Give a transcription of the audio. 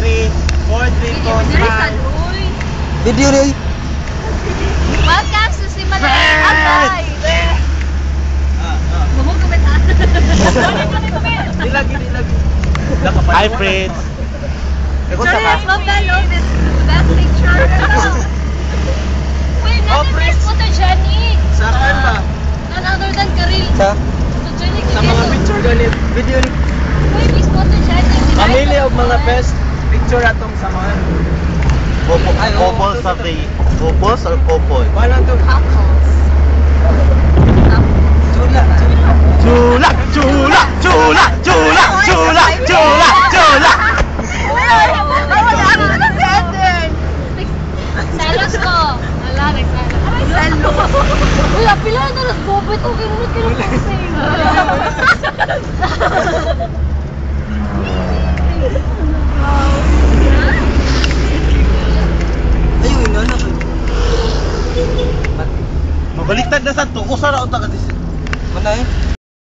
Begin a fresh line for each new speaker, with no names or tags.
3, 4, 3, 4, 5.
Video rin.
Welcome to Simalayan Atay! Mamong kumitaan.
Dilagi. Hi, friends.
Sorry, let's go back on this that picture. Wait, nothing is photogenic.
Sa akin ba?
None other than Karil.
Sa?
Photogenic
Sa mga picture ganit. Video ni.
Wait, is photogenic.
Pamili og mga best picture atong samahan.
Couples of the couples or couple?
Wala to.
Couples.
Chula, chula, chula, chula, chula, chula, chula.
Selos ko. Wala, nagselos. Selos. Wala, pila na nas gobet o kinunod ka ng pusing.
Ayun, ina na.
Mabaliktad na sa to. Usa ra utak ka.
Mana eh?